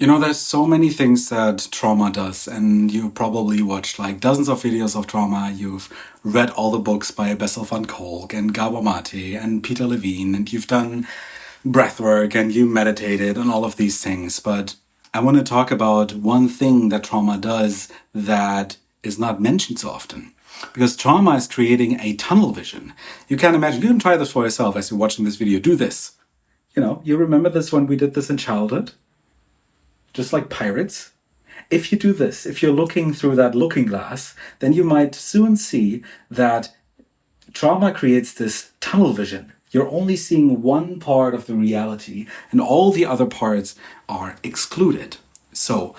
There's so many things that trauma does, and you probably watched like dozens of videos of trauma. You've read all the books by Bessel van Kolk and Gabor Mate and Peter Levine, and you've done breathwork and you meditated and all of these things. But I want to talk about one thing that trauma does that is not mentioned so often. Because trauma is creating a tunnel vision. You can imagine, you can try this for yourself as you're watching this video. Do this. You remember this when we did this in childhood? Just like pirates. If you do this, if you're looking through that looking glass, then you might soon see that trauma creates this tunnel vision. You're only seeing one part of the reality, and all the other parts are excluded. So,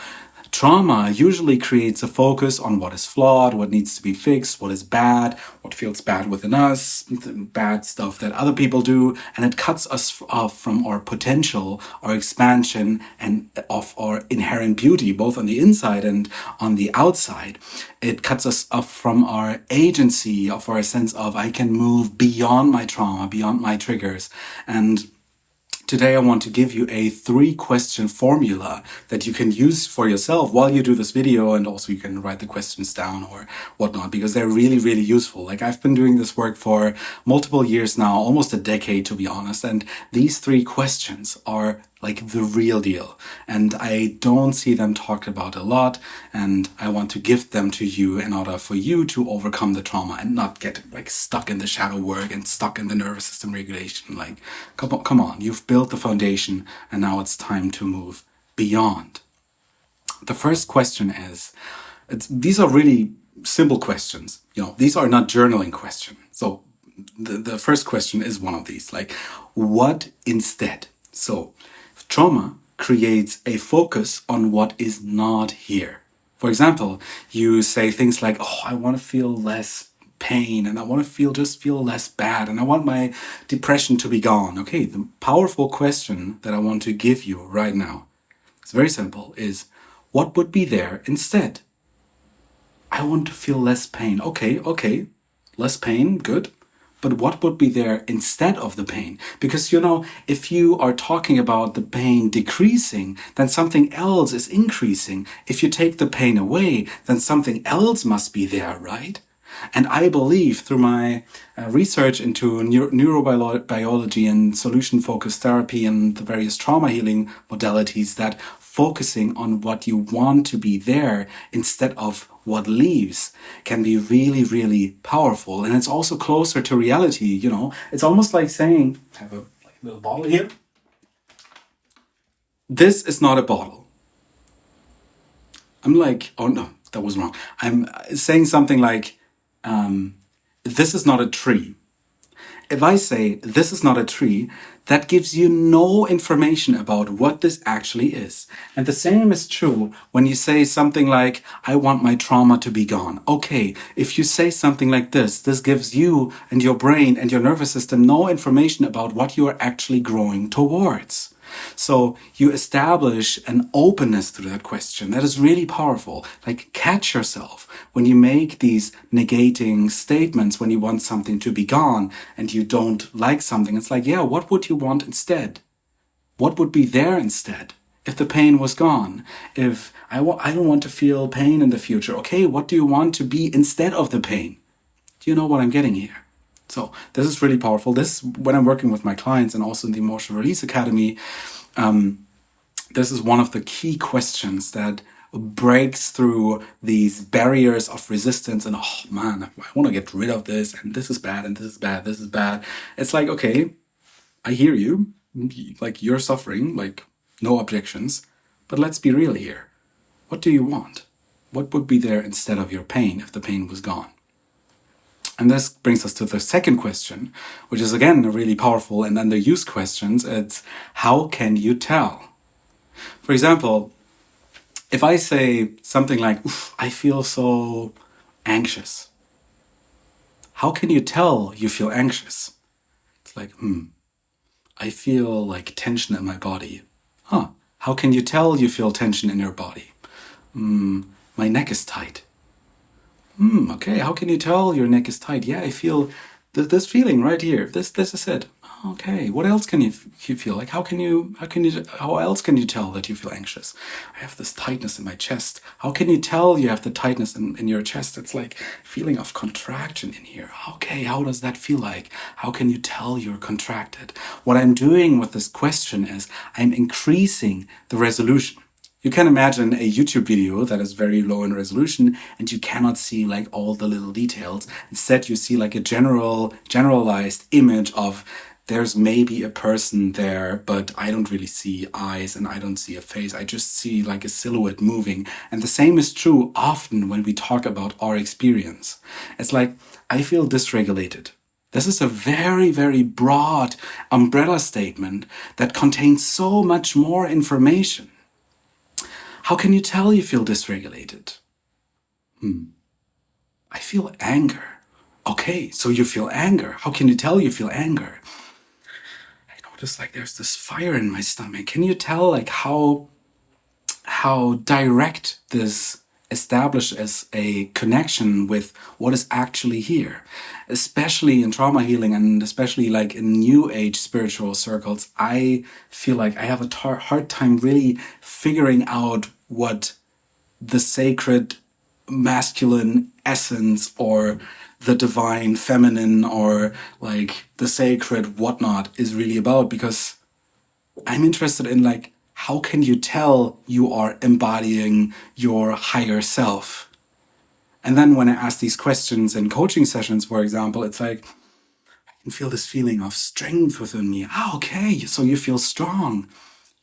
trauma usually creates a focus on what is flawed, what needs to be fixed, what is bad, what feels bad within us, bad stuff that other people do, and it cuts us off from our potential, our expansion, and of our inherent beauty, both on the inside and on the outside. It cuts us off from our agency, of our sense of I can move beyond my trauma, beyond my triggers. And today I want to give you a 3-question formula that you can use for yourself while you do this video, and also you can write the questions down or whatnot, because they're really, really useful. Like, I've been doing this work for multiple years now, almost a decade to be honest, and these 3 questions are like the real deal. And I don't see them talked about a lot, and I want to give them to you in order for you to overcome the trauma and not get like stuck in the shadow work and stuck in the nervous system regulation. Like, come on, you've built the foundation and now it's time to move beyond. The first question is, these are really simple questions. These are not journaling questions. So the first question is one of these, like, what instead? So trauma creates a focus on what is not here. For example, you say things like, oh, I want to feel less pain, and I want to just feel less bad, and I want my depression to be gone. Okay, the powerful question that I want to give you right now, it's very simple, is what would be there instead? I want to feel less pain. Okay, less pain, good. But what would be there instead of the pain? Because, if you are talking about the pain decreasing, then something else is increasing. If you take the pain away, then something else must be there, right? And I believe through my research into neurobiology and solution-focused therapy and the various trauma healing modalities that focusing on what you want to be there instead of what leaves can be really, really powerful. And it's also closer to reality, It's almost like saying, I have a little bottle here. This is not a bottle. I'm like, oh no, that was wrong. I'm saying something like, this is not a tree. If I say this is not a tree, that gives you no information about what this actually is. And the same is true when you say something like, I want my trauma to be gone. Okay, if you say something like this gives you and your brain and your nervous system no information about what you are actually growing towards. So you establish an openness to that question. That is really powerful. Like, catch yourself when you make these negating statements, when you want something to be gone and you don't like something. It's like, yeah, what would you want instead? What would be there instead? If the pain was gone, if I don't want to feel pain in the future. Okay, what do you want to be instead of the pain? Do you know what I'm getting here? So this is really powerful. This, when I'm working with my clients and also in the Emotional Release Academy, this is one of the key questions that breaks through these barriers of resistance. And oh man, I want to get rid of this, and this is bad, and this is bad, this is bad. It's like, okay, I hear you, like you're suffering, like no objections, but let's be real here. What do you want? What would be there instead of your pain if the pain was gone? And this brings us to the second question, which is again really powerful and underused questions. It's, how can you tell? For example, if I say something like, oof, I feel so anxious. How can you tell you feel anxious? It's like, I feel like tension in my body. How can you tell you feel tension in your body? My neck is tight. Okay, how can you tell your neck is tight? Yeah, I feel this feeling right here. This is it. Okay, what else can you feel? Like how else can you tell that you feel anxious? I have this tightness in my chest. How can you tell you have the tightness in your chest? It's like feeling of contraction in here. Okay, how does that feel like? How can you tell you're contracted? What I'm doing with this question is I'm increasing the resolution. You can imagine a YouTube video that is very low in resolution and you cannot see like all the little details. Instead, you see like a generalized image of there's maybe a person there, but I don't really see eyes and I don't see a face. I just see like a silhouette moving. And the same is true often when we talk about our experience. It's like, I feel dysregulated. This is a very, very broad umbrella statement that contains so much more information. How can you tell you feel dysregulated? I feel anger. Okay, so you feel anger. How can you tell you feel anger? I notice like there's this fire in my stomach. Can you tell like how direct this establishes a connection with what is actually here? Especially in trauma healing and especially like in new age spiritual circles, I feel like I have a hard time really figuring out what the sacred masculine essence or the divine feminine or like the sacred whatnot is really about, because I'm interested in like, how can you tell you are embodying your higher self? And then when I ask these questions in coaching sessions, for example, it's like, I can feel this feeling of strength within me. Ah, okay, so you feel strong.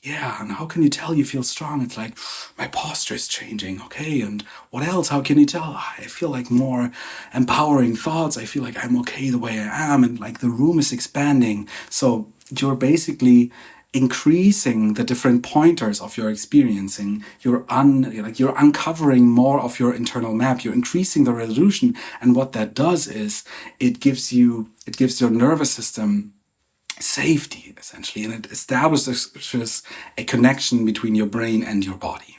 Yeah, and how can you tell you feel strong? It's like, my posture is changing. Okay, and what else? How can you tell? I feel like more empowering thoughts. I feel like I'm okay the way I am, and like the room is expanding. So you're basically increasing the different pointers of your experiencing. You're uncovering more of your internal map. You're increasing the resolution, and what that does is it gives your nervous system safety, essentially, and it establishes a connection between your brain and your body.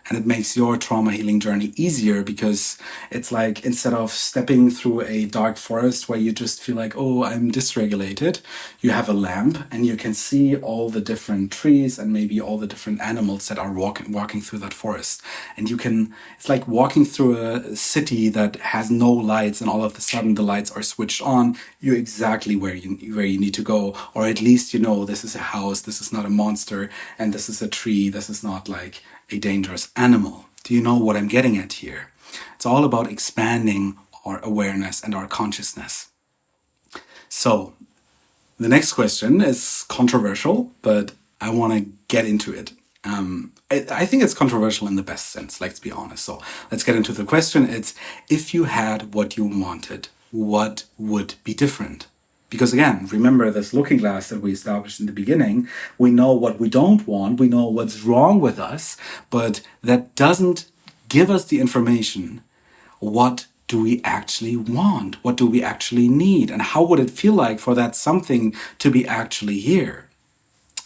And it makes your trauma healing journey easier, because it's like, instead of stepping through a dark forest where you just feel like, oh, I'm dysregulated, you have a lamp and you can see all the different trees and maybe all the different animals that are walking through that forest. And it's like walking through a city that has no lights, and all of a sudden the lights are switched on. You're exactly where you need to go, or at least you know this is a house, this is not a monster, and this is a tree, this is not like a dangerous animal. Do you know what I'm getting at here? It's all about expanding our awareness and our consciousness. So, the next question is controversial, but I want to get into it. I think it's controversial in the best sense, let's be honest. So, let's get into the question. It's, if you had what you wanted, what would be different? Because again, remember this looking glass that we established in the beginning. We know what we don't want. We know what's wrong with us, but that doesn't give us the information. What do we actually want? What do we actually need? And how would it feel like for that something to be actually here?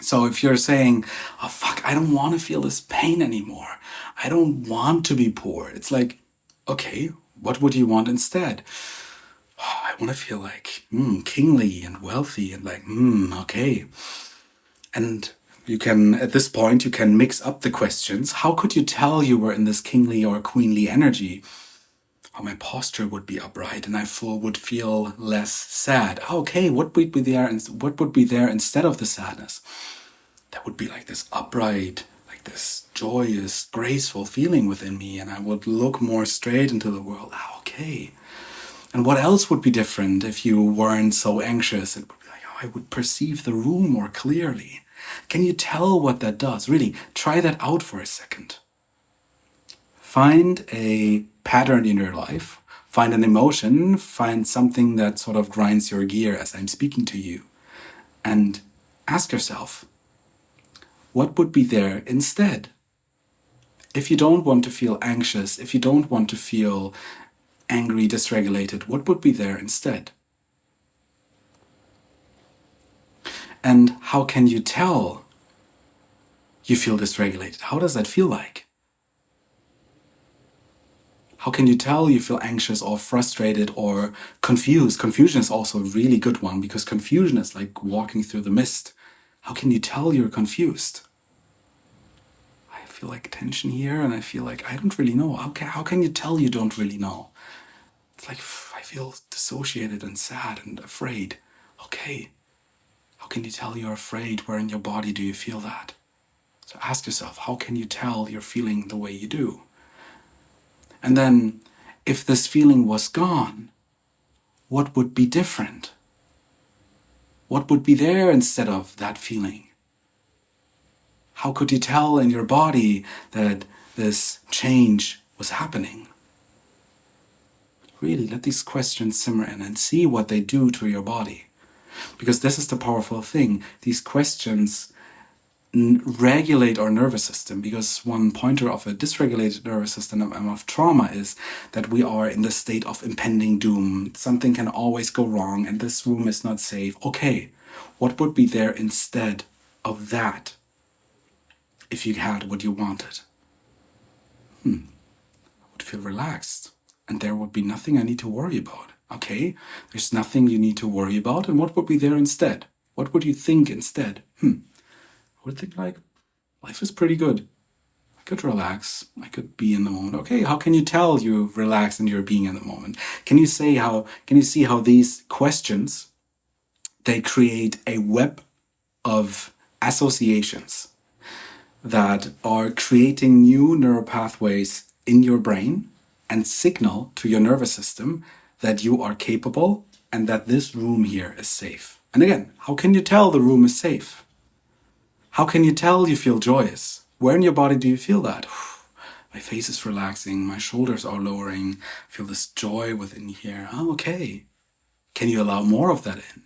So if you're saying, oh fuck, I don't want to feel this pain anymore. I don't want to be poor. It's like, okay, what would you want instead? I want to feel like kingly and wealthy and like, okay. And you can, at this point, you can mix up the questions. How could you tell you were in this kingly or queenly energy? Oh, my posture would be upright and I would feel less sad. Okay, what would be there? What would be there instead of the sadness? That would be like this upright, like this joyous, graceful feeling within me, and I would look more straight into the world. Okay. And what else would be different if you weren't so anxious? It would be like, oh, I would perceive the room more clearly. Can you tell what that does? Really, try that out for a second. Find a pattern in your life, find an emotion, find something that sort of grinds your gear as I'm speaking to you, and ask yourself, what would be there instead? If you don't want to feel anxious, if you don't want to feel angry, dysregulated, what would be there instead? And how can you tell you feel dysregulated? How does that feel like? How can you tell you feel anxious or frustrated or confused? Confusion is also a really good one, because confusion is like walking through the mist. How can you tell you're confused? I feel like tension here, and I feel like I don't really know. How can you tell you don't really know? It's like, I feel dissociated and sad and afraid. Okay, how can you tell you're afraid? Where in your body do you feel that? So ask yourself, how can you tell you're feeling the way you do? And then, if this feeling was gone, what would be different? What would be there instead of that feeling? How could you tell in your body that this change was happening? Really, let these questions simmer in and see what they do to your body. Because this is the powerful thing. These questions regulate our nervous system, because one pointer of a dysregulated nervous system and of trauma is that we are in the state of impending doom. Something can always go wrong and this room is not safe. Okay, what would be there instead of that if you had what you wanted? I would feel relaxed and there would be nothing I need to worry about. Okay, there's nothing you need to worry about, and what would be there instead? What would you think instead? I would think like, life is pretty good. I could relax. I could be in the moment. Okay, how can you tell you relax and you're being in the moment? Can you see how these questions, they create a web of associations that are creating new neural pathways in your brain and signal to your nervous system that you are capable and that this room here is safe. And again, how can you tell the room is safe? How can you tell you feel joyous? Where in your body do you feel that? My face is relaxing, my shoulders are lowering, I feel this joy within here. Oh, okay. Can you allow more of that in?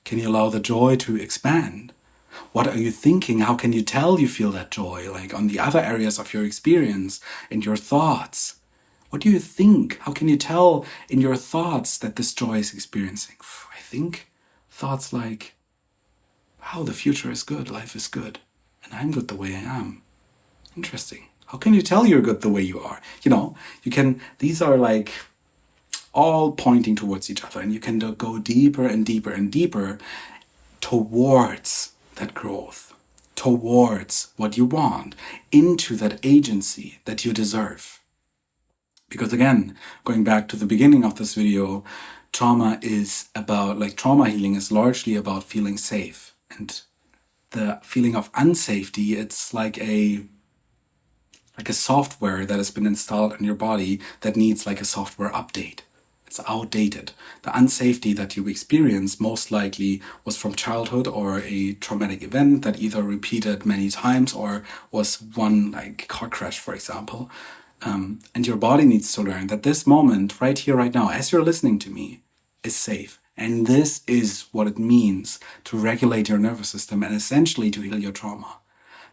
Can you allow the joy to expand? What are you thinking? How can you tell you feel that joy? Like on the other areas of your experience, in your thoughts. What do you think? How can you tell in your thoughts that this joy is experiencing? I think thoughts like, wow, the future is good, life is good, and I'm good the way I am. Interesting. How can you tell you're good the way you are? These are like all pointing towards each other, and you can go deeper and deeper and deeper towards that growth, towards what you want, into that agency that you deserve. Because again, going back to the beginning of this video, trauma healing is largely about feeling safe. And the feeling of unsafety, it's like a software that has been installed in your body that needs like a software update. It's outdated. The unsafety that you experience most likely was from childhood or a traumatic event that either repeated many times or was one like car crash, for example. And your body needs to learn that this moment, right here, right now, as you're listening to me, is safe. And this is what it means to regulate your nervous system and essentially to heal your trauma.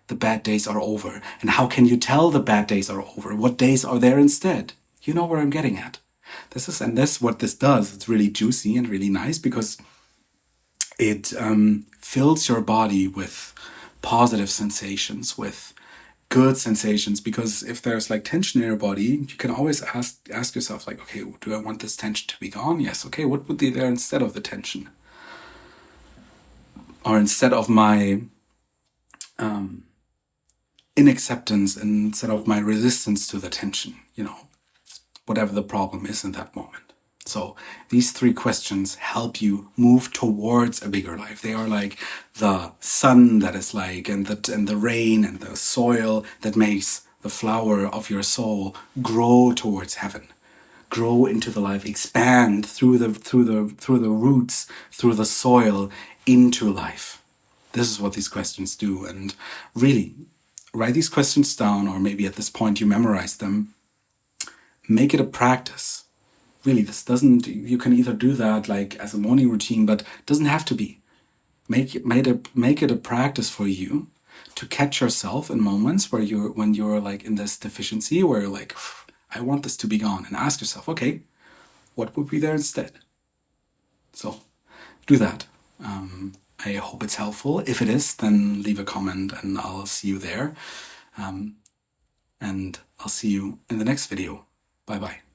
The bad days are over. And how can you tell the bad days are over? What days are there instead? You know where I'm getting at. What this does, it's really juicy and really nice because it fills your body with positive sensations, with good sensations, because if there's like tension in your body, you can always ask yourself like, okay, do I want this tension to be gone? Yes. Okay, what would be there instead of the tension? Or instead of my inacceptance, instead of my resistance to the tension, whatever the problem is in that moment. So these three questions help you move towards a bigger life. They are like the sun that is like, and the rain and the soil that makes the flower of your soul grow towards heaven, grow into the life, expand through the roots, through the soil into life. This is what these questions do. And really, write these questions down, or maybe at this point you memorize them. Make it a practice. Really, you can either do that like as a morning routine, but it doesn't have to be. Make it a practice for you to catch yourself in moments when you're like in this deficiency, where you're like, I want this to be gone, and ask yourself, okay, what would be there instead? So do that. I hope it's helpful. If it is, then leave a comment and I'll see you there. And I'll see you in the next video. Bye bye.